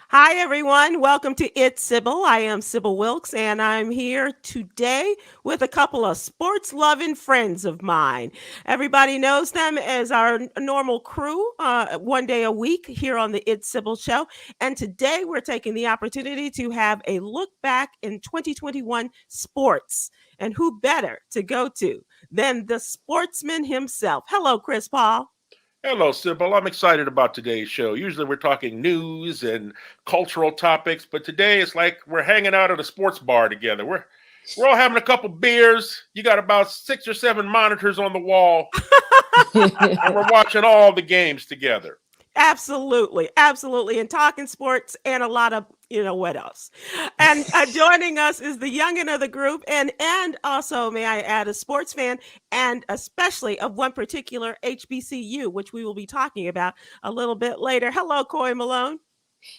Hi, everyone. Welcome to It's Sybil. I am Sybil Wilkes, and I'm here today with a couple of sports loving friends of mine. Everybody knows them as our normal crew, one day a week here on the It's Sybil show. And today we're taking the opportunity to have a look back in 2021 sports. And who better to go to than the sportsman himself? Hello, Chris Paul. Hello, Sybil. I'm excited about today's show. Usually we're talking news and cultural topics, but today it's like we're hanging out at a sports bar together. We're all having a couple beers. You got about 6 or 7 monitors on the wall, and we're watching all the games together. Absolutely, absolutely, and talking sports and a lot of what else. And joining us is the youngin of the group, and also may I add a sports fan, and especially of one particular HBCU, which we will be talking about a little bit later. Hello, Coy Malone.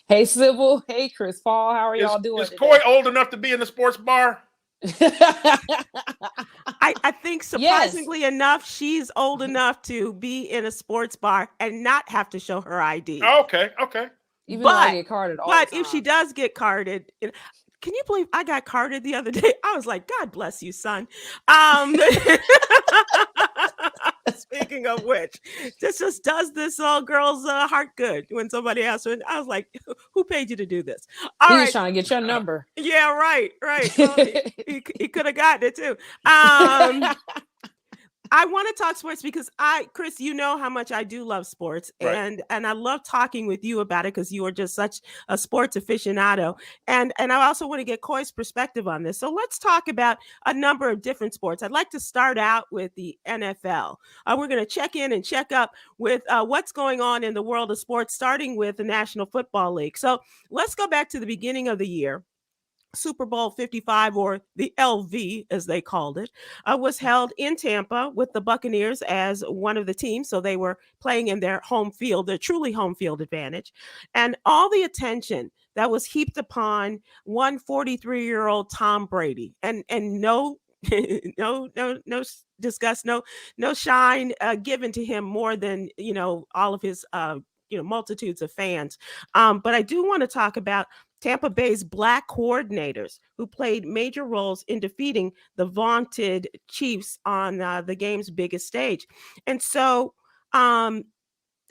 Hey, Sybil. Hey, Chris Paul. How are Is y'all doing is Coy today? old enough to be in the sports bar? I think Yes. surprisingly enough, she's old enough to be in a sports bar and not have to show her ID. Oh, okay. Even though I But get carded all but the if she time. does get carded, can you believe I got carded the other day? I was like, God bless you, son. Um, Speaking of which, this just does this girl's heart good when somebody asks her. I was like, who paid you to do this? All He was right. trying to get your number. Yeah, right, right. Well, he could have gotten it too. I want to talk sports because Chris, you know how much I do love sports, Right. and I love talking with you about it because you are just such a sports aficionado, and I also want to get Coy's perspective on this. So let's talk about a number of different sports. I'd like to start out with the NFL. We're going to check in and check up with what's going on in the world of sports, starting with the National Football League. So let's go back to the beginning of the year. Super Bowl 55, or the LV as they called it, was held in Tampa with the Buccaneers as one of the teams. So they were playing in their home field, their truly home field advantage. And all the attention that was heaped upon 143-year-old Tom Brady, and no, no disgust, no shine given to him more than, all of his, multitudes of fans. But I do want to talk about Tampa Bay's black coordinators who played major roles in defeating the vaunted Chiefs on the game's biggest stage. And so um,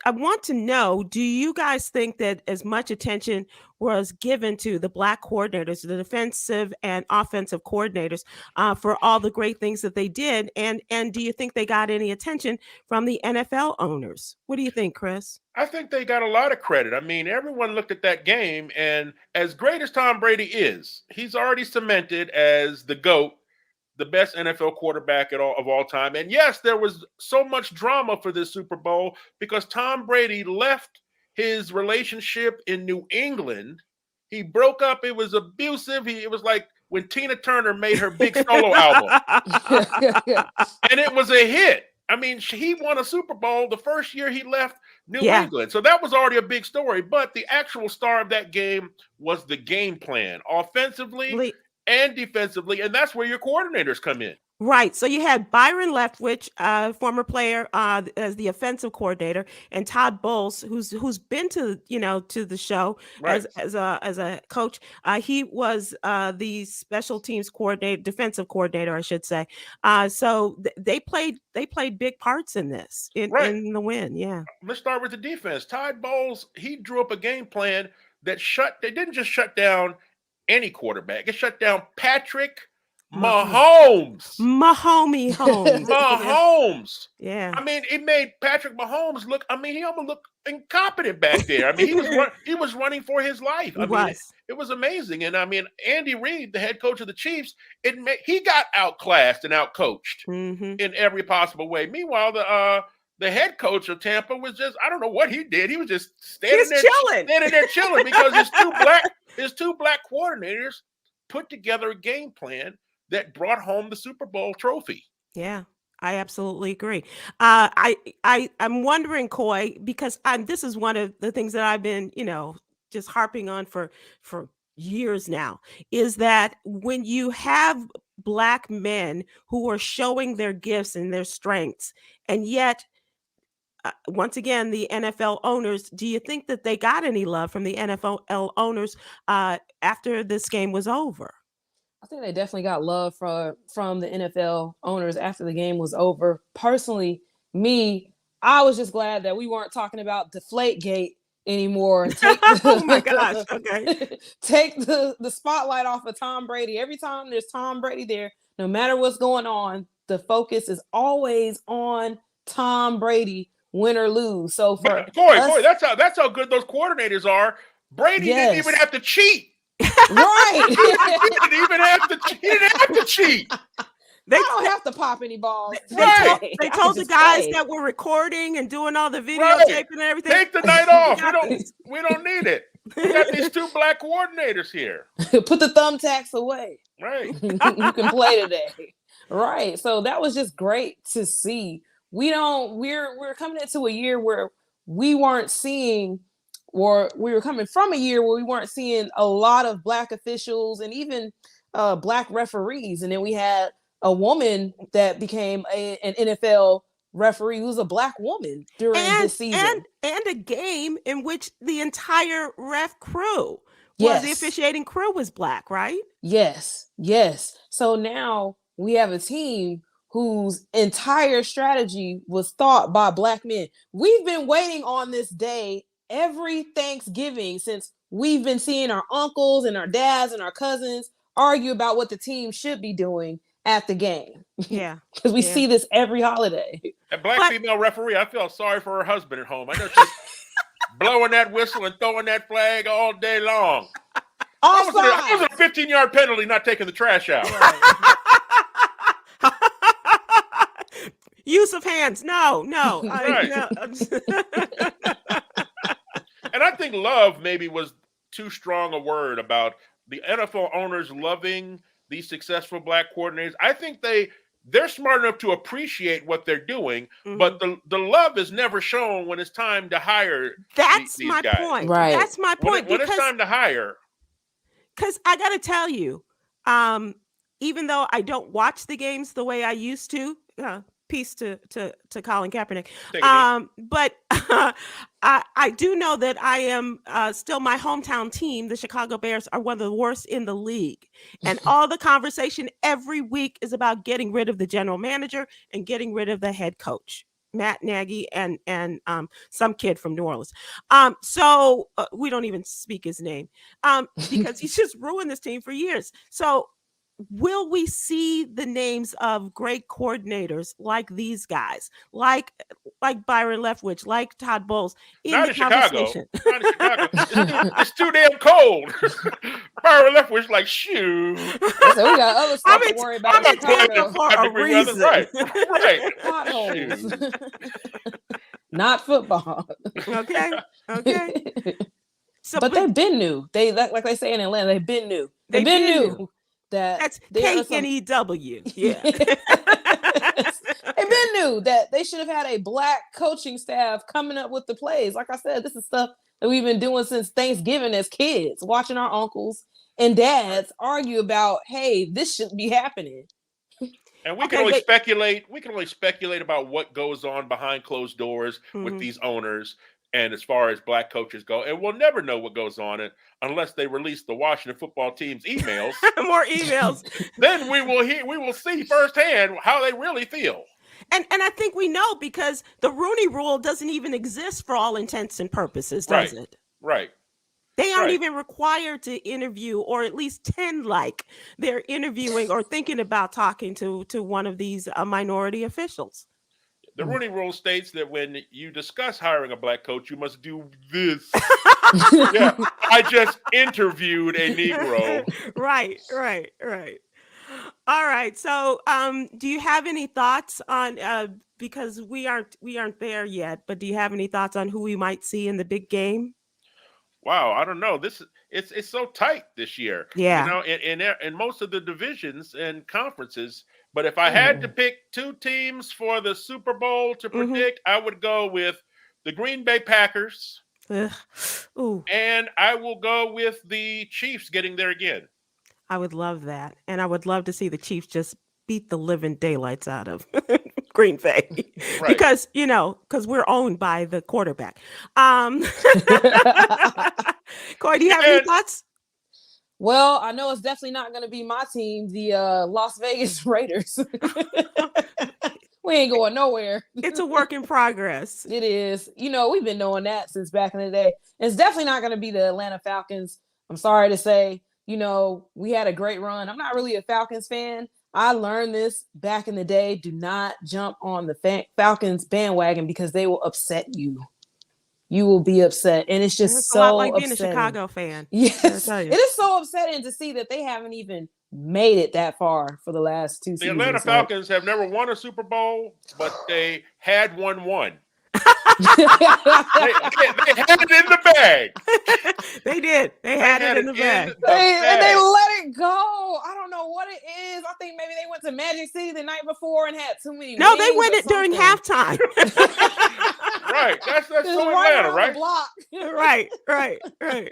I want to know, do you guys think that as much attention was given to the black coordinators, the defensive and offensive coordinators, for all the great things that they did? And do you think they got any attention from the NFL owners? What do you think, Chris? I think they got a lot of credit. I mean, everyone looked at that game, and as great as Tom Brady is, he's already cemented as the GOAT, the best NFL quarterback of all time. And yes, there was so much drama for this Super Bowl because Tom Brady left his relationship in New England. He broke up. It was abusive. It was like when Tina Turner made her big solo album, and it was a hit. I mean, he won a Super Bowl the first year he left New Yeah. England. So that was already a big story. But the actual star of that game was the game plan, offensively and defensively. And that's where your coordinators come in. Right. So you had Byron Leftwich, former player, as the offensive coordinator, and Todd Bowles, who's been to to the show Right. as a coach. He was the special teams coordinator, defensive coordinator, I should say. So they played big parts in this Right. in the win. Yeah. Let's start with the defense. Todd Bowles, he drew up a game plan that they didn't just shut down any quarterback. It shut down Patrick Mahomes. Mahomie Holmes. Mahomes. Yeah. I mean, it made Patrick Mahomes look. I mean, he almost looked incompetent back there. I mean, he was running for his life. I mean, it was amazing. And I mean, Andy Reid, the head coach of the Chiefs, he got outclassed and outcoached in every possible way. Meanwhile, the head coach of Tampa was just—I don't know what he did. He was just standing there chilling because his two black coordinators put together a game plan that brought home the Super Bowl trophy. Yeah, I absolutely agree. I'm wondering, Coy, because this is one of the things that I've been, just harping on for years now, is that when you have black men who are showing their gifts and their strengths, and yet once again, the NFL owners, do you think that they got any love from the NFL owners after this game was over? I think they definitely got love from the NFL owners after the game was over. Personally, I was just glad that we weren't talking about Deflategate anymore. Oh my gosh. Okay. Take the spotlight off of Tom Brady. Every time there's Tom Brady there, no matter what's going on, the focus is always on Tom Brady, win or lose. So for Corey, that's how good those coordinators are. Brady didn't even have to cheat. Right. he didn't even have to cheat. They don't have to pop any balls. They told the guys that were recording and doing all the videotaping and everything. Take the night off. We don't need it. We got these 2 black coordinators here. Put the thumbtacks away. Right. You can play today. Right. So that was just great to see. We're coming into a year where we weren't seeing, or we were coming from a year where we weren't seeing a lot of black officials and even black referees. And then we had a woman that became an NFL referee who's a black woman during this season. And a game in which the entire ref crew the officiating crew was black, right? Yes. So now we have a team whose entire strategy was thought by black men. We've been waiting on this day every Thanksgiving since we've been seeing our uncles and our dads and our cousins argue about what the team should be doing at the game. Yeah. Because we see this every holiday. A black female referee, I felt sorry for her husband at home. I know she's blowing that whistle and throwing that flag all day long. I was a 15-yard penalty not taking the trash out. Right. Use of hands. No. Right. And I think love maybe was too strong a word about the NFL owners loving these successful black coordinators. I think they're smart enough to appreciate what they're doing, but the love is never shown when it's time to hire these my guys. point. Right. That's my point. When it's time to hire. Because I got to tell you, even though I don't watch the games the way I used to, peace to Colin Kaepernick. But I do know that I am still, my hometown team, the Chicago Bears, are one of the worst in the league. And all the conversation every week is about getting rid of the general manager and getting rid of the head coach, Matt Nagy, and some kid from New Orleans. So we don't even speak his name because he's just ruined this team for years. So will we see the names of great coordinators like these guys, like Byron Leftwich, like Todd Bowles in Not the in Chicago. conversation? Not in Chicago. It's too damn cold. Byron Leftwich like, shoot. So we got other stuff to worry about. I'm in Tampa for a reason. Right. Potholes. Not football. Okay. So, but they've been new. They like they say in Atlanta, they've been new. They've been new. That's KNEW. Yeah. They've been new that they should have had a black coaching staff coming up with the plays. Like I said, this is stuff that we've been doing since Thanksgiving as kids, watching our uncles and dads argue about, hey, this shouldn't be happening. And we can only speculate. We can only speculate about what goes on behind closed doors with these owners. And as far as black coaches go, and we'll never know what goes on unless they release the Washington football team's emails. More emails. Then we will see firsthand how they really feel. And I think we know because the Rooney Rule doesn't even exist for all intents and purposes, does it? Right. They aren't even required to interview, or at least 10 like they're interviewing or thinking about talking to one of these minority officials. The Rooney Rule states that when you discuss hiring a black coach, you must do this. Yeah, I just interviewed a Negro. Right. All right. So, do you have any thoughts on? Because we aren't there yet, but do you have any thoughts on who we might see in the big game? Wow, I don't know. It's so tight this year. Yeah. In most of the divisions and conferences. But if I had to pick 2 teams for the Super Bowl to predict, I would go with the Green Bay Packers. And I will go with the Chiefs getting there again. I would love that. And I would love to see the Chiefs just beat the living daylights out of Green Bay Right. because we're owned by the quarterback. Corey, do you have any And thoughts? Well, I know it's definitely not going to be my team, the Las Vegas Raiders. We ain't going nowhere. It's a work in progress. It is. We've been knowing that since back in the day. It's definitely not going to be the Atlanta Falcons. I'm sorry to say, we had a great run. I'm not really a Falcons fan. I learned this back in the day. Do not jump on the Falcons bandwagon because they will upset you. You will be upset. And it's just It's so a lot like being upsetting. a Chicago fan. Yes. It is so upsetting to see that they haven't even made it that far for the last 2 seasons. the Atlanta Falcons have never won a Super Bowl, but they had one. They had it in the bag. They did. They had it in the bag. And they let it go. I don't know what it is. I think maybe they went to Magic City the night before and had too many. No, they went it during halftime. Right. That's so Atlanta, right? Right.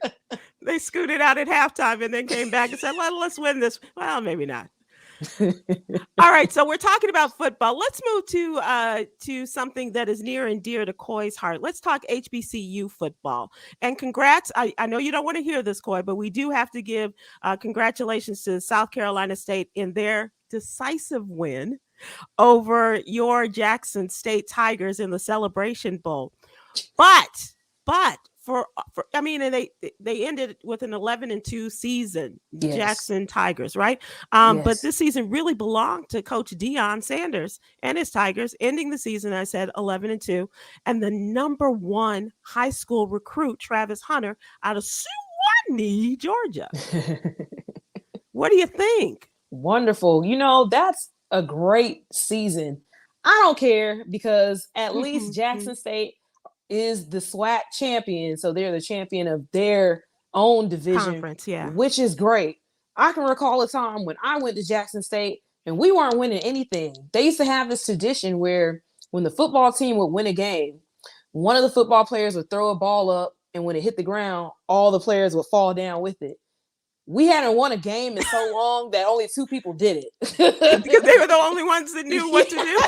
They scooted out at halftime and then came back and said, well, let's win this. Well, maybe not. All right, so we're talking about football. Let's move to something that is near and dear to Coy's heart. Let's talk HBCU football. And congrats. I know you don't want to hear this, Coy, but we do have to give congratulations to South Carolina State in their decisive win over your Jackson State Tigers in the Celebration Bowl. But they ended with an 11-2 season, yes. Jackson Tigers, right? Yes. But this season really belonged to Coach Deion Sanders and his Tigers, ending the season, I said, 11-2, and the number 1 high school recruit, Travis Hunter, out of Suwanee, Georgia. What do you think? Wonderful. That's a great season. I don't care because at least Jackson State is the SWAC champion. So they're the champion of their own division, conference, yeah, which is great. I can recall a time when I went to Jackson State and we weren't winning anything. They used to have this tradition where when the football team would win a game, one of the football players would throw a ball up, and when it hit the ground, all the players would fall down with it. We hadn't won a game in so long that only 2 people did it. Because they were the only ones that knew what to do.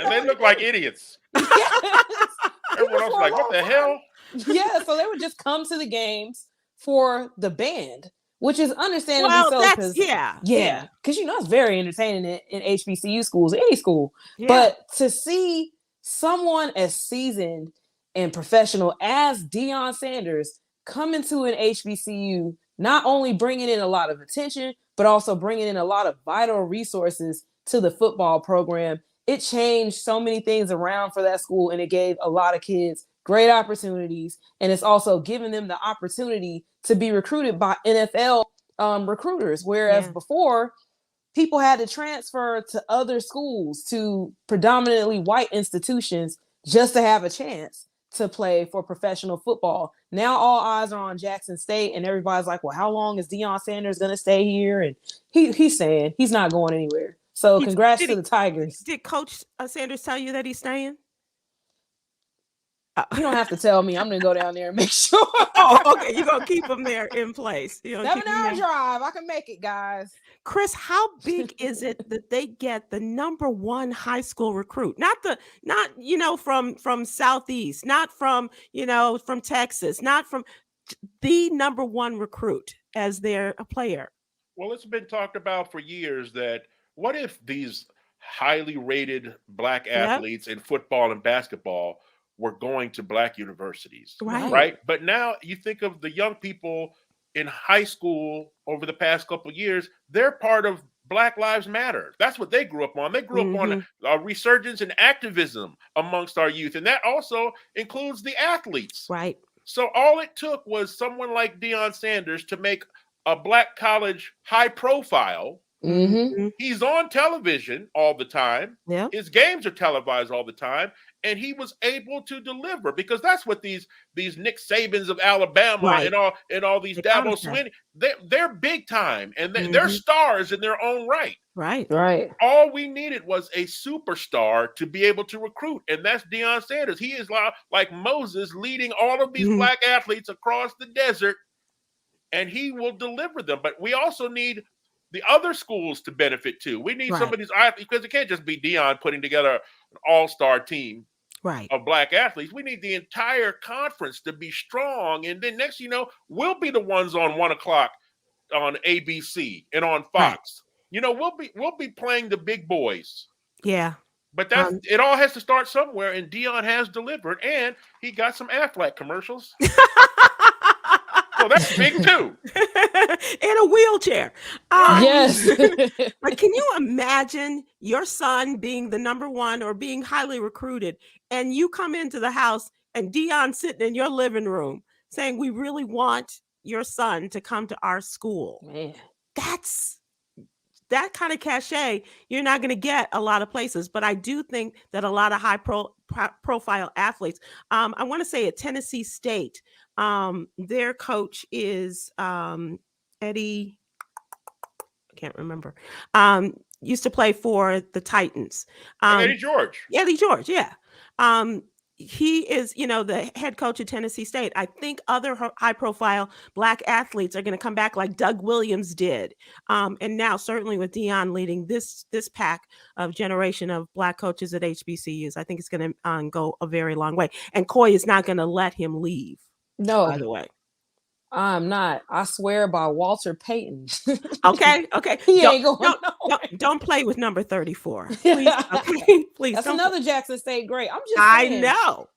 And they looked like idiots. Yes. Everyone else was like, what the hell? Yeah, so they would just come to the games for the band, which is understandably well, so. Yeah. Because it's very entertaining in HBCU schools, any school. Yeah. But to see someone as seasoned and professional as Deion Sanders come into an HBCU, not only bringing in a lot of attention, but also bringing in a lot of vital resources to the football program, it changed so many things around for that school, and it gave a lot of kids great opportunities, and it's also given them the opportunity to be recruited by NFL recruiters, whereas before, people had to transfer to other schools, to predominantly white institutions, just to have a chance to play for professional football. Now all eyes are on Jackson State, and everybody's like, well, how long is Deion Sanders going to stay here? And he's saying he's not going anywhere. So congrats to the Tigers. Did Coach Sanders tell you that he's staying? You don't have to tell me. I'm going to go down there and make sure. Oh, okay. You're going to keep him there in place. 7-hour drive. I can make it, guys. Chris, how big is it that they get the number 1 high school recruit? Not from Southeast, not from Texas, not from the number 1 recruit as their player. Well, it's been talked about for years that what if these highly rated Black athletes in football and basketball were going to Black universities, right? But now you think of the young people in high school over the past couple of years, they're part of Black Lives Matter. That's what they grew up on. They grew up on a resurgence in activism amongst our youth, and that also includes the athletes. Right. So all it took was someone like Deion Sanders to make a Black college high profile. He's on television all the time. Yeah. His games are televised all the time, and he was able to deliver, because that's what these Nick Sabans of Alabama and all these Dabo Swinney, they're big time, and they're stars in their own right. Right. All we needed was a superstar to be able to recruit, and that's Deion Sanders. He is like Moses leading all of these Black athletes across the desert, and he will deliver them. But we also need the other schools to benefit too. We need some Right. of these athletes, because it can't just be Dion putting together an all-star team Right. of black athletes. We need the entire conference to be strong. And then next, we'll be the ones on 1 o'clock on ABC and on Right. Fox. We'll be playing the big boys. Yeah. But it all has to start somewhere, and Dion has delivered, and he got some Aflac commercials. So that's big too. In a wheelchair. Yes. But can you imagine your son being the number one or being highly recruited, and you come into the house and Dion sitting in your living room saying, "We really want your son to come to our school." Man. That's that kind of cachet you're not going to get a lot of places. But I do think that a lot of high profile athletes, I want to say at Tennessee State, their coach is Eddie, I can't remember, used to play for the Titans. Eddie George. Eddie George, yeah. He is, the head coach at Tennessee State. I think other high profile black athletes are going to come back like Doug Williams did. And now certainly with Dion leading this pack of generation of black coaches at HBCUs, I think it's going to go a very long way. And Coy is not going to let him leave. No, by the way. I'm not. I swear by Walter Payton. Okay. He ain't going don't play with number 34. Please. Okay. Please. That's don't. another Jackson State great. I'm just saying. I know.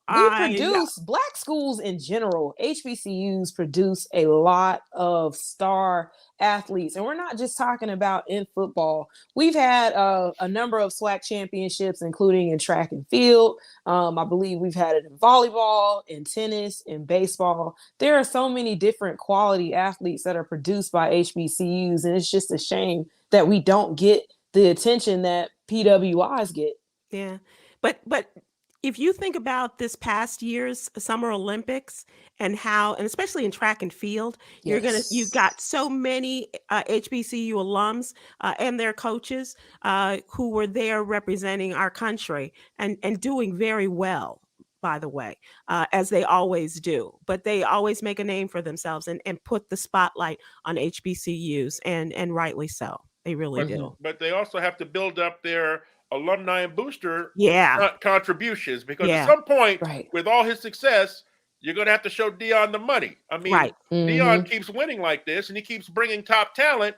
Black schools in general, HBCUs produce a lot of star athletes. And we're not just talking about in football. We've had a number of SWAC championships, including in track and field. I believe we've had it in volleyball, in tennis, in baseball. There are so many different quality athletes that are produced by HBCUs. And it's just a shame that we don't get the attention that PWIs get. Yeah. But if you think about this past year's Summer Olympics and especially in track and field, you've got so many HBCU alums and their coaches who were there representing our country and doing very well, by the way, as they always do. But they always make a name for themselves and put the spotlight on HBCUs, and rightly so. They really do. But they also have to build up their alumni and booster contributions, because at some point, with all his success, you're going to have to show Dion the money. I mean, Dion keeps winning like this, and he keeps bringing top talent.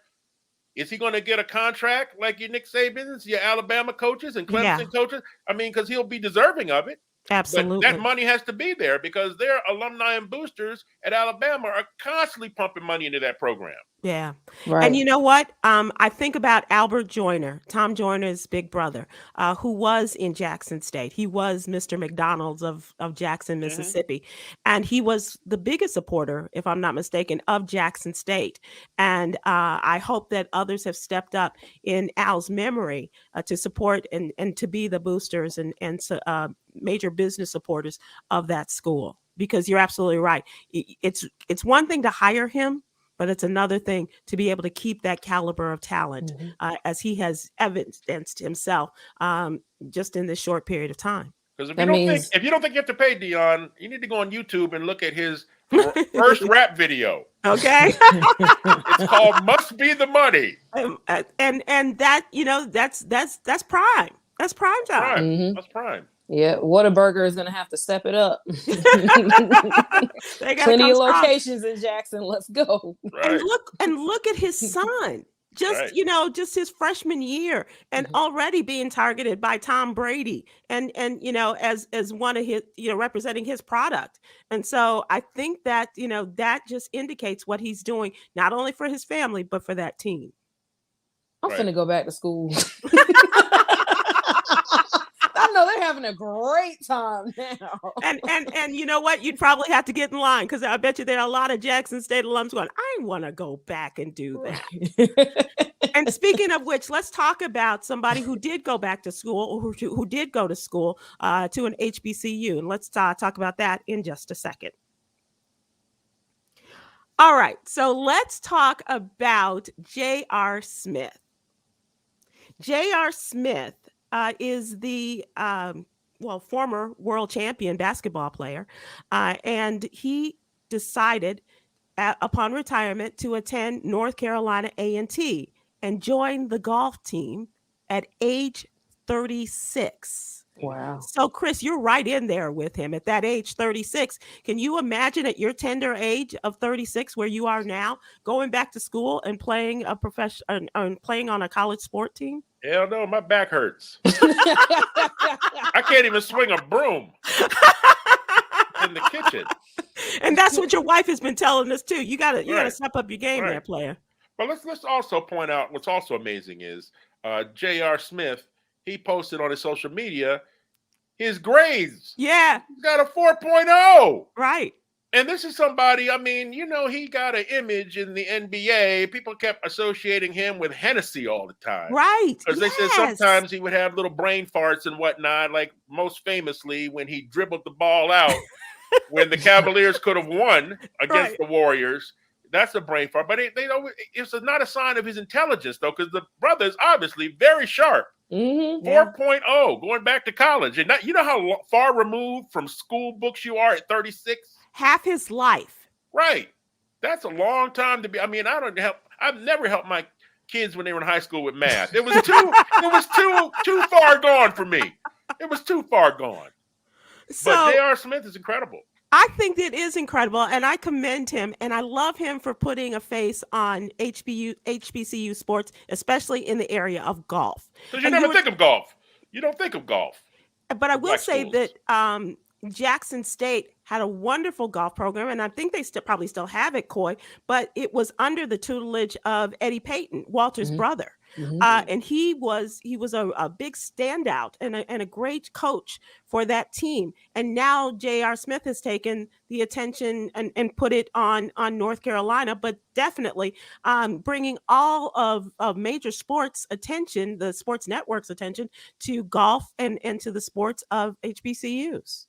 Is he going to get a contract like your Nick Sabans, your Alabama coaches and Clemson coaches? I mean, because he'll be deserving of it. Absolutely. But that money has to be there, because their alumni and boosters at Alabama are constantly pumping money into that program. Yeah. Right. And you know what? I think about Albert Joyner, Tom Joyner's big brother, who was in Jackson State. He was Mr. McDonald's of Jackson, Mississippi. And he was the biggest supporter, if I'm not mistaken, of Jackson State. And I hope that others have stepped up in Al's memory to support and to be the boosters and major business supporters of that school. Because you're absolutely right. It's one thing to hire him, but it's another thing to be able to keep that caliber of talent as he has evidenced himself just in this short period of time. Because if you don't think you have to pay Dion, you need to go on YouTube and look at his first rap video. Okay. It's called "Must Be the Money." And that, that's prime. That's prime time. That's prime. Yeah, Whataburger is going to have to step it up. Plenty of locations in Jackson. Let's go. Right. And look at his son. Just his freshman year, and already being targeted by Tom Brady, and as one of his, representing his product. And so I think that that just indicates what he's doing, not only for his family but for that team. I'm finna go back to school. I know they're having a great time now. And you know what? You'd probably have to get in line, because I bet you there are a lot of Jackson State alums going, I want to go back and do that. And speaking of which, let's talk about somebody who did go back to school, or who did go to school to an HBCU. And let's talk about that in just a second. All right. So let's talk about J.R. Smith. J.R. Smith is the former world champion basketball player, and he decided upon retirement to attend North Carolina A&T and joined the golf team at age 36. Wow. So, Chris, you're right in there with him at that age, 36. Can you imagine at your tender age of 36, where you are now, going back to school and playing a playing on a college sport team? Hell no, my back hurts. I can't even swing a broom in the kitchen. And that's what your wife has been telling us too. You gotta step up your game there, player. But let's also point out what's also amazing is J.R. Smith. He posted on his social media his grades. Yeah, he's got a 4.0. Right. And this is somebody. I mean, he got an image in the NBA. People kept associating him with Hennessy all the time, right? Because they said sometimes he would have little brain farts and whatnot. Like most famously, when he dribbled the ball out. When the Cavaliers could have won against the Warriors, that's a brain fart. But it's not a sign of his intelligence, though, because the brother is obviously very sharp. 4.0, going back to college. And you know how far removed from school books you are at 36? Half his life. Right. That's a long time to be. I mean, I've never helped my kids when they were in high school with math. It was too far gone for me. It was too far gone. So, but J.R. Smith is incredible. I think it is incredible, and I commend him, and I love him for putting a face on HBCU sports, especially in the area of golf. Because you never think of golf. You don't think of golf. But I will say that Jackson State had a wonderful golf program, and I think they probably still have it, Coy, but it was under the tutelage of Eddie Payton, Walter's brother. And he was a big standout and a great coach for that team. And now J.R. Smith has taken the attention and put it on North Carolina, but definitely bringing all of major sports attention, the sports network's attention, to golf and to the sports of HBCUs.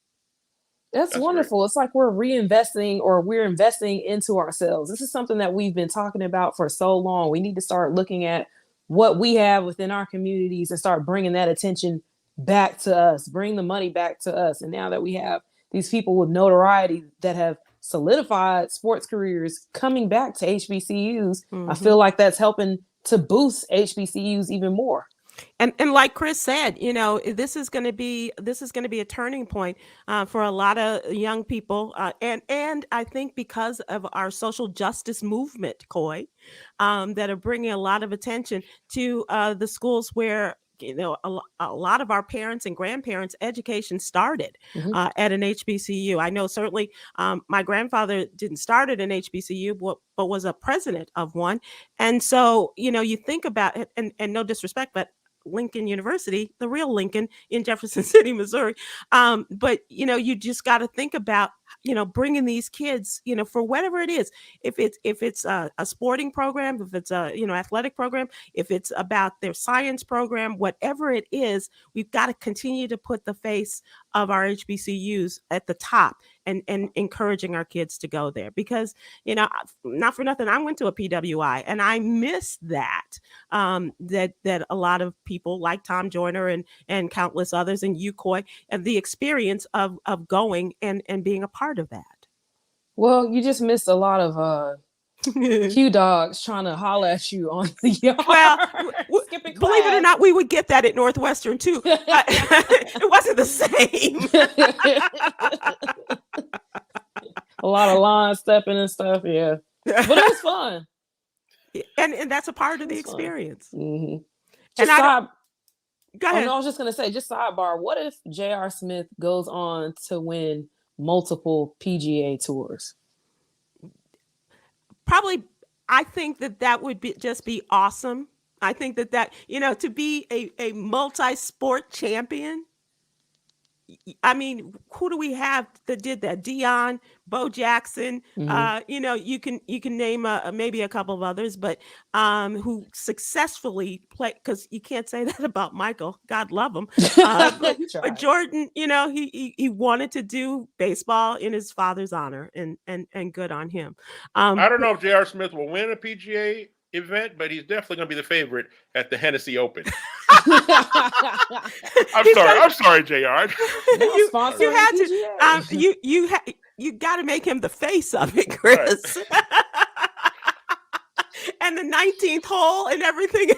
That's wonderful. Great. It's like we're investing into ourselves. This is something that we've been talking about for so long. We need to start looking at what we have within our communities and start bringing that attention back to us, bring the money back to us. And now that we have these people with notoriety that have solidified sports careers coming back to HBCUs, I feel like that's helping to boost HBCUs even more. And like Chris said, this is going to be a turning point for a lot of young people, and I think because of our social justice movement, Coy, that are bringing a lot of attention to the schools where a lot of our parents and grandparents' education started at an HBCU. I know certainly my grandfather didn't start at an HBCU, but was a president of one, and so you think about it, and no disrespect, but Lincoln University, the real Lincoln in Jefferson City, Missouri. But, you just got to think about, bringing these kids, for whatever it is, if it's a sporting program, if it's a, athletic program, if it's about their science program, whatever it is, we've got to continue to put the face of our HBCUs at the top and encouraging our kids to go there, because, not for nothing, I went to a PWI and I miss that, that a lot of people like Tom Joyner and countless others and you, Coy, and the experience of going and being a part of that. Well, you just missed a lot of Q dogs trying to holler at you on the yard. Well, believe it or not, we would get that at Northwestern too. It wasn't the same. A lot of line stepping and stuff, yeah. But it was fun. And that's a part of the experience. Mm-hmm. Go ahead. I was just going to say, just sidebar, what if J.R. Smith goes on to win multiple PGA tours? Probably, I think that would be awesome. I think that to be a multi-sport champion. I mean, who do we have that did that? Dion, Bo Jackson. You can name maybe a couple of others, but who successfully played, because you can't say that about Michael. God love him. But Jordan, he wanted to do baseball in his father's honor, and good on him. I don't know if J.R. Smith will win a PGA event, but he's definitely going to be the favorite at the Hennessy Open. I'm sorry, JR. You had to. You got to make him the face of it, Chris. Right. and the 19th hole and everything.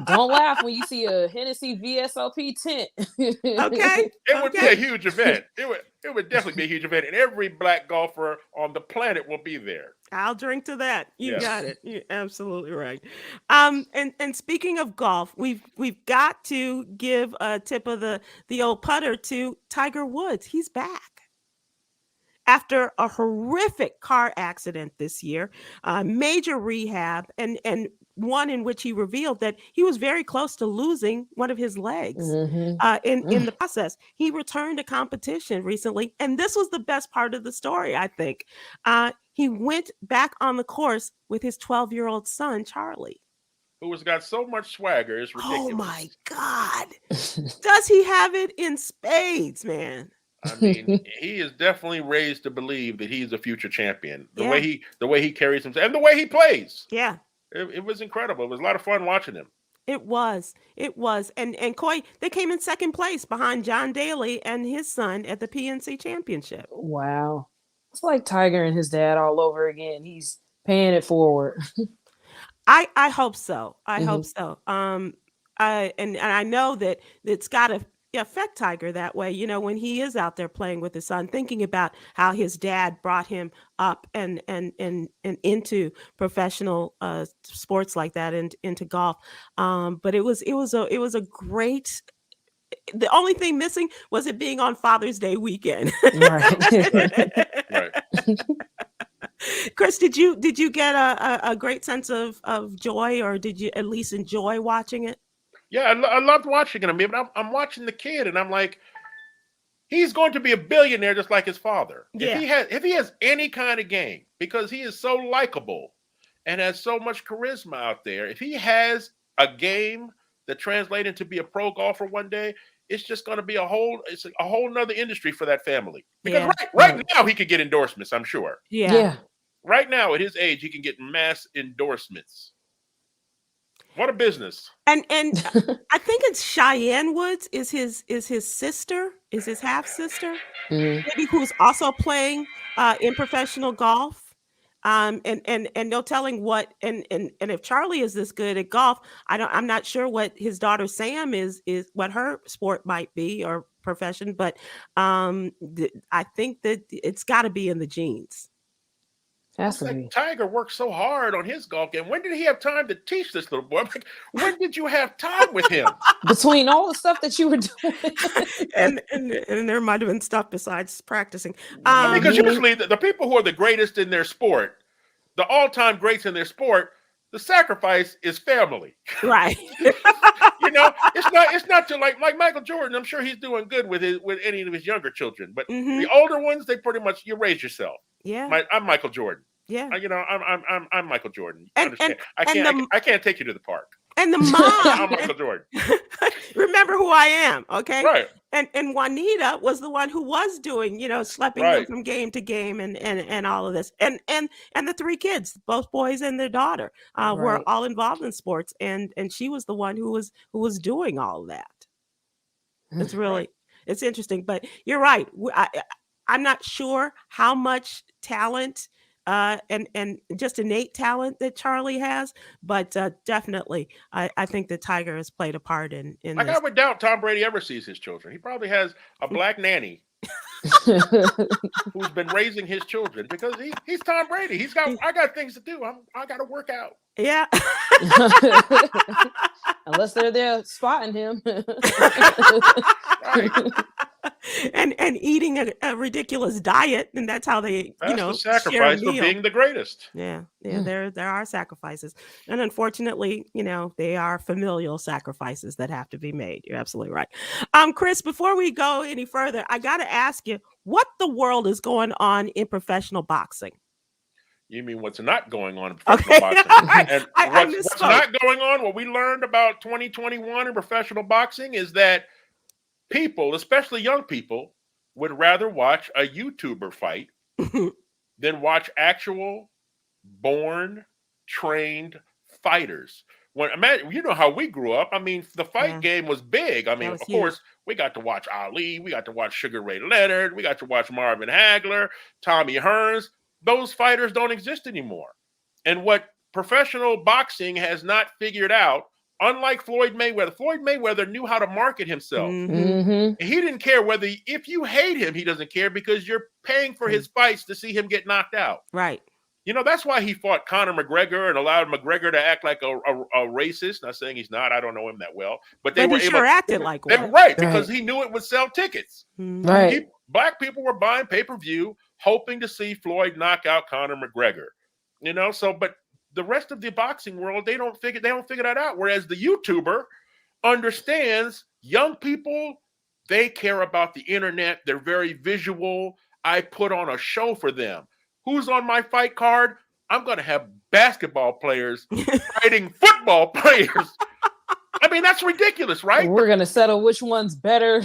Don't laugh when you see a Hennessy VSOP tent. Okay. It would be a huge event. It would definitely be a huge event, and every black golfer on the planet will be there. I'll drink to that. You Yeah. got it. You're absolutely right. And speaking of golf, we've got to give a tip of the old putter to Tiger Woods. He's back after a horrific car accident this year, major rehab, and one in which he revealed that he was very close to losing one of his legs in the process. He returned to competition recently, and this was the best part of the story, I think. He went back on the course with his 12-year-old son, Charlie. Who has got so much swagger, it's ridiculous. Oh my God. Does he have it in spades, man? I mean, he is definitely raised to believe that he's a future champion. The Yeah. way he carries himself and the way he plays. Yeah. It was incredible. It was a lot of fun watching him. It was. And Coy, they came in second place behind John Daly and his son at the PNC Championship. Wow. It's like Tiger and his dad all over again. He's paying it forward. I hope so. I hope so. And I know that it's got to affect Tiger that way. You know, when he is out there playing with his son, thinking about how his dad brought him up and into professional sports like that and into golf. But it was a great. The only thing missing was it being on Father's Day weekend. Right. Chris, did you get a great sense of joy, or did you at least enjoy watching it? Yeah, I loved watching it. I mean, I'm watching the kid, and I'm like, he's going to be a billionaire just like his father. Yeah. If he has any kind of game, because he is so likable and has so much charisma out there. If he has a game that translates into be a pro golfer one day, it's just going to be a whole nother industry for that family. Because right now he could get endorsements, I'm sure. Yeah. Right now at his age, he can get mass endorsements. What a business. And I think it's Cheyenne Woods is his sister, is his half sister, maybe, who's also playing in professional golf. And no telling what and if Charlie is this good at golf, I'm not sure what his daughter Sam is what her sport might be or profession, but I think that it's got to be in the genes. Like Tiger worked so hard on his golf game. When did he have time to teach this little boy? Like, when did you have time with him? Between all the stuff that you were doing. and there might have been stuff besides practicing. Because usually the people who are the greatest in their sport, the all-time greats in their sport, the sacrifice is family. Right. You know, it's not to like Michael Jordan. I'm sure he's doing good with any of his younger children, but the older ones, they pretty much, you raise yourself. Yeah. I'm Michael Jordan. Yeah. You know, I'm Michael Jordan. And I can't take you to the park. And the mom. I'm Michael Jordan. Remember who I am, okay? Right. And Juanita was the one who was doing, schlepping them from game to game and all of this. And the three kids, both boys and their daughter, were all involved in sports. And she was the one who was doing all of that. It's really it's interesting. But you're right. I'm not sure how much talent and just innate talent that Charlie has, but definitely I think that Tiger has played a part in like this. I would doubt Tom Brady ever sees his children. He probably has a black nanny who's been raising his children, because he's Tom Brady. I got things to do. I got to work out. Yeah. Unless they're there spotting him. Right. And eating a ridiculous diet, and that's how they the sacrifice of being the greatest. Yeah. There are sacrifices, and unfortunately, they are familial sacrifices that have to be made. You're absolutely right. Chris, before we go any further, I got to ask you, what the world is going on in professional boxing? You mean what's not going on in professional boxing? And what's not going on, what we learned about 2021 in professional boxing is that people, especially young people, would rather watch a YouTuber fight than watch actual born, trained fighters. Imagine, you know how we grew up. I mean, the fight game was big. I mean, of course, we got to watch Ali, we got to watch Sugar Ray Leonard, we got to watch Marvin Hagler, Tommy Hearns. Those fighters don't exist anymore. And what professional boxing has not figured out, unlike Floyd Mayweather knew how to market himself. Mm-hmm. He didn't care if you hate him, he doesn't care because you're paying for his fights to see him get knocked out. Right. You know, that's why he fought Conor McGregor and allowed McGregor to act like a racist. Not saying he's not. I don't know him that well. But they were he able sure acted like one. Right, because he knew it would sell tickets. Right. Black people were buying pay-per-view hoping to see Floyd knock out Conor McGregor. You know, but the rest of the boxing world, they don't figure that out. Whereas the YouTuber understands young people, they care about the internet. They're very visual. I put on a show for them. Who's on my fight card? I'm going to have basketball players fighting football players. I mean, that's ridiculous, right? We're going to settle which one's better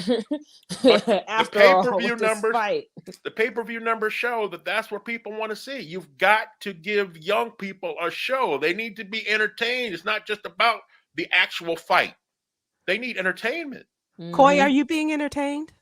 after the pay-per-view numbers show that's what people want to see. You've got to give young people a show. They need to be entertained. It's not just about the actual fight. They need entertainment. Coy, are you being entertained?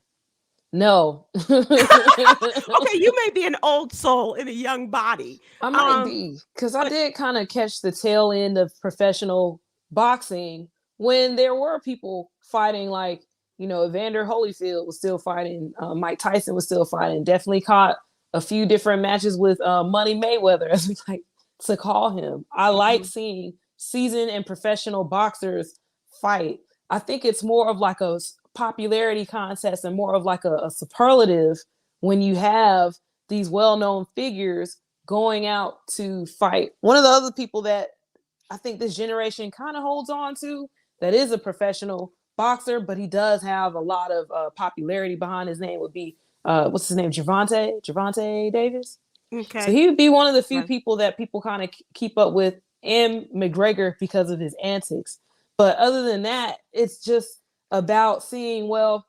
No. Okay, you may be an old soul in a young body. I might be, because I did kind of catch the tail end of professional boxing when there were people fighting, like, you know, Evander Holyfield was still fighting, Mike Tyson was still fighting. Definitely caught a few different matches with Money Mayweather, as we like to call him. I like seeing seasoned and professional boxers fight. I think it's more of like a popularity contest and more of like a superlative when you have these well-known figures going out to fight. One of the other people that I think this generation kind of holds on to that is a professional boxer, but he does have a lot of popularity behind his name would be what's his name, Gervonta Davis. Okay, so he would be one of the few people that people kind of keep up with, and McGregor because of his antics. But other than that, it's just about seeing, well,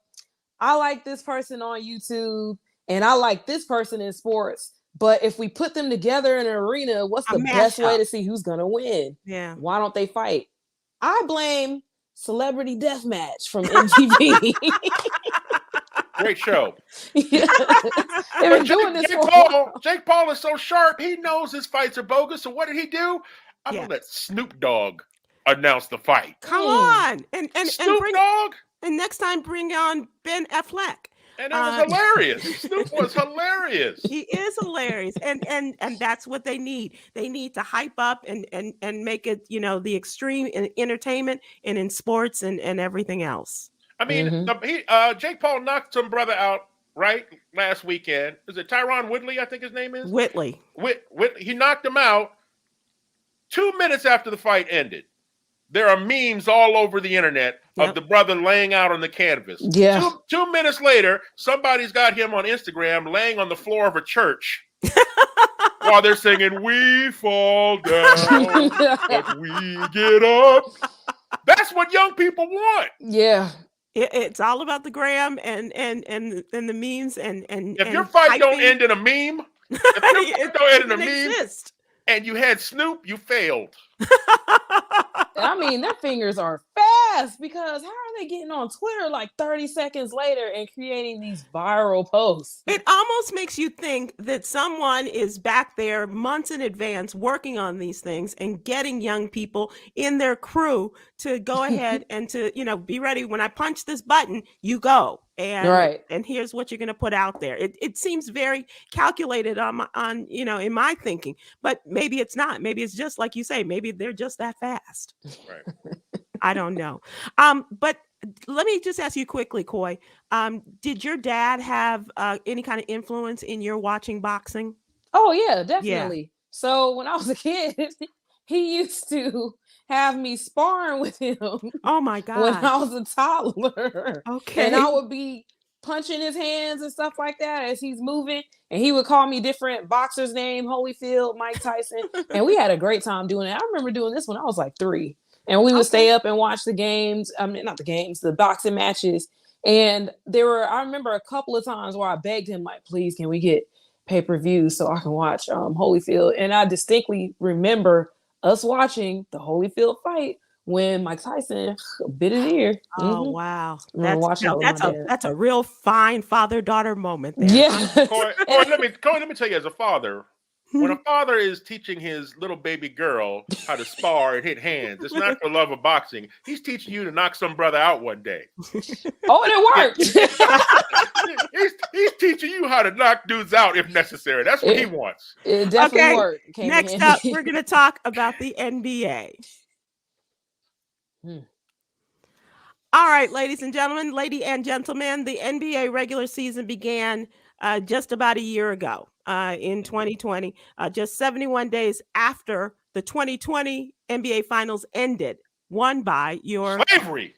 I like this person on YouTube and I like this person in sports, but if we put them together in an arena, what's the best way to see who's gonna win? Yeah. Why don't they fight? I blame Celebrity Deathmatch from MTV. Great show. Yeah. They've been doing this for a while. Jake Paul is so sharp. He knows his fights are bogus. So what did he do? I'm gonna let Snoop Dogg announce the fight. Come on, and Snoop Dogg. And next time, bring on Ben Affleck. And it was hilarious. Snoop was hilarious. He is hilarious, and that's what they need. They need to hype up and make it, you know, the extreme in entertainment and in sports and everything else. I mean, Jake Paul knocked some brother out last weekend. Is it Tyron Woodley? I think his name is Whitley. He knocked him out 2 minutes after the fight ended. There are memes all over the internet of the brother laying out on the canvas. Yeah. 2 minutes later, somebody's got him on Instagram laying on the floor of a church while they're singing, "We fall down, but we get up." That's what young people want. Yeah. It's all about the gram and the memes and if your fight don't end in a meme, exist. And you had Snoop, you failed. I mean, their fingers are fast because how are they getting on Twitter like 30 seconds later and creating these viral posts? It almost makes you think that someone is back there months in advance working on these things and getting young people in their crew to go ahead and to, you know, be ready. When I punch this button, you go. And here's what you're going to put out there. It seems very calculated on you know, in my thinking, but maybe it's not. Maybe it's just like you say. Maybe they're just that fast. Right. I don't know. But let me just ask you quickly, Coy. Did your dad have any kind of influence in your watching boxing? Oh yeah, definitely. Yeah. So when I was a kid, he used to have me sparring with him. Oh my God. When I was a toddler. Okay. And I would be punching his hands and stuff like that as he's moving. And he would call me different boxers' name, Holyfield, Mike Tyson. And we had a great time doing it. I remember doing this when I was like 3. And we would stay up and watch the games. I mean, not the games, the boxing matches. And I remember a couple of times where I begged him, like, please, can we get pay-per-view so I can watch Holyfield? And I distinctly remember us watching the Holyfield fight when Mike Tyson bit his ear. Oh, wow. That's a real fine father-daughter moment there. Yeah. Coy, let me tell you, as a father, When a father is teaching his little baby girl how to spar and hit hands, it's not for love of boxing. He's teaching you to knock some brother out one day. Oh, and it worked. he's teaching you how to knock dudes out if necessary. That's what he wants. It definitely worked. Next up, we're going to talk about the NBA. All right, ladies and gentlemen, lady and gentlemen, the NBA regular season began just about a year ago in 2020, just 71 days after the 2020 NBA Finals ended, won by your slavery.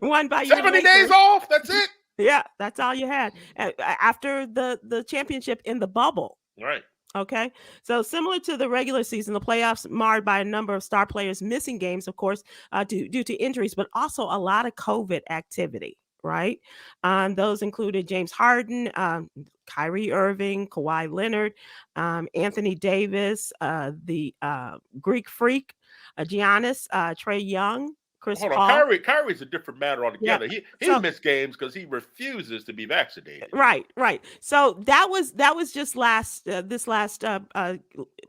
Won by 70 days off. That's it. Yeah, that's all you had after the championship in the bubble. Right. Okay, so similar to the regular season, the playoffs marred by a number of star players missing games, of course, due to injuries, but also a lot of COVID activity, right? Those included James Harden, Kyrie Irving, Kawhi Leonard, Anthony Davis, the Greek Freak, Giannis, Trae Young, Chris Paul. Kyrie's a different matter altogether. Yeah. He missed games because he refuses to be vaccinated. Right. So that was just this last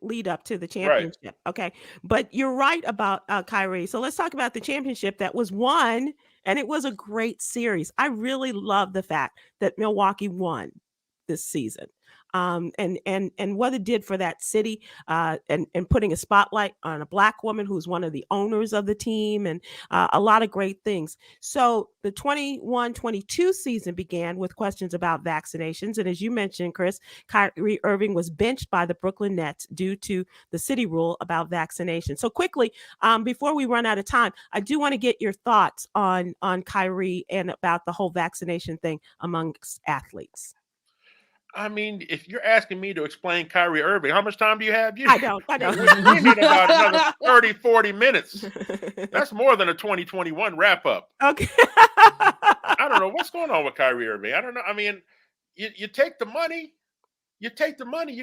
lead up to the championship. Right. Okay, but you're right about Kyrie. So let's talk about the championship that was won, and it was a great series. I really love the fact that Milwaukee won this season. And what it did for that city, and putting a spotlight on a Black woman who's one of the owners of the team, and a lot of great things. So the 21-22 season began with questions about vaccinations. And as you mentioned, Chris, Kyrie Irving was benched by the Brooklyn Nets due to the city rule about vaccination. So quickly, before we run out of time, I do want to get your thoughts on Kyrie and about the whole vaccination thing amongst athletes. I mean, if you're asking me to explain Kyrie Irving, how much time do you have? I don't. We need about another 30, 40 minutes. That's more than a 2021 wrap up. Okay. I don't know what's going on with Kyrie Irving. I don't know. I mean, you take the money. You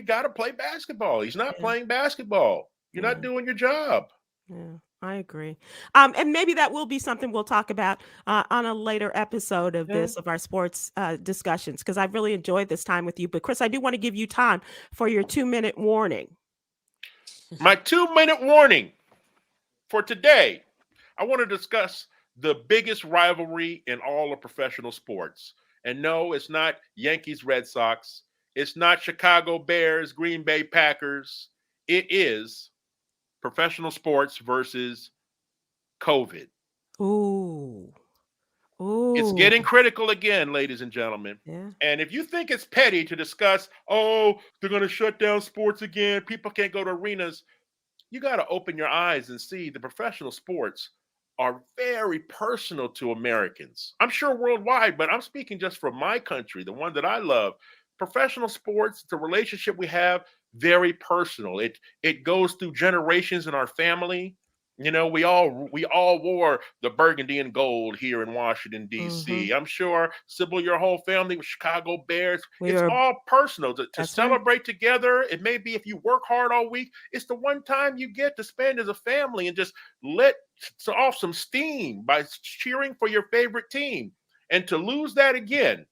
got to play basketball. He's not playing basketball. You're not doing your job. Yeah. I agree. And maybe that will be something we'll talk about on a later episode of of our sports discussions, because I've really enjoyed this time with you. But Chris, I do want to give you time for your 2-minute warning. My 2-minute warning for today. I want to discuss the biggest rivalry in all of professional sports. And no, it's not Yankees, Red Sox. It's not Chicago Bears, Green Bay Packers. It is professional sports versus COVID. Ooh. It's getting critical again, ladies and gentlemen. Yeah. And if you think it's petty to discuss, they're going to shut down sports again, people can't go to arenas, you got to open your eyes and see the professional sports are very personal to Americans. I'm sure worldwide, but I'm speaking just for my country, the one that I love. Professional sports, the relationship we have, very personal. It goes through generations in our family. You know, we all wore the burgundy and gold here in Washington, D.C. Mm-hmm. I'm sure, Sybil, your whole family was Chicago Bears. It's all personal to celebrate together. It may be if you work hard all week, it's the one time you get to spend as a family and just let off some steam by cheering for your favorite team. And to lose that again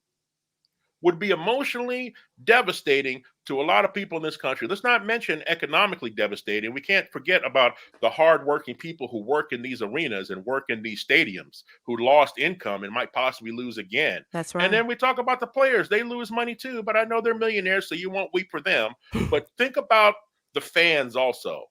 would be emotionally devastating to a lot of people in this country. Let's not mention economically devastating. We can't forget about the hardworking people who work in these arenas and work in these stadiums who lost income and might possibly lose again. That's right. And then we talk about the players. They lose money too, but I know they're millionaires, so you won't weep for them. But think about the fans also.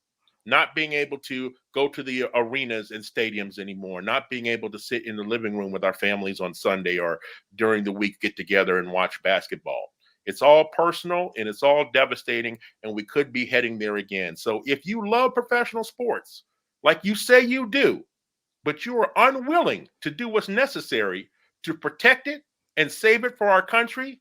Not being able to go to the arenas and stadiums anymore, not being able to sit in the living room with our families on Sunday or during the week, get together and watch basketball. It's all personal and it's all devastating, and we could be heading there again. So if you love professional sports, like you say you do, but you are unwilling to do what's necessary to protect it and save it for our country,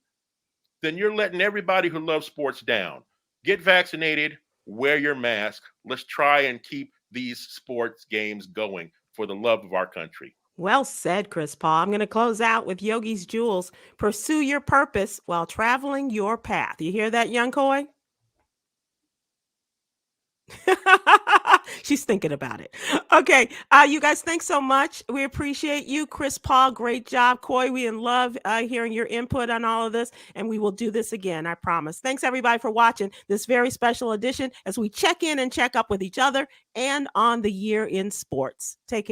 then you're letting everybody who loves sports down. Get vaccinated. Wear your mask. Let's try and keep these sports games going for the love of our country. Well said, Chris Paul. I'm going to close out with Yogi's Jewels. Pursue your purpose while traveling your path. You hear that, young Koi? She's thinking about it. Okay. You guys, thanks so much. We appreciate you. Chris, Paul, great job. Coy, we love hearing your input on all of this, and we will do this again, I promise. Thanks, everybody, for watching this very special edition as we check in and check up with each other and on the year in sports. Take care.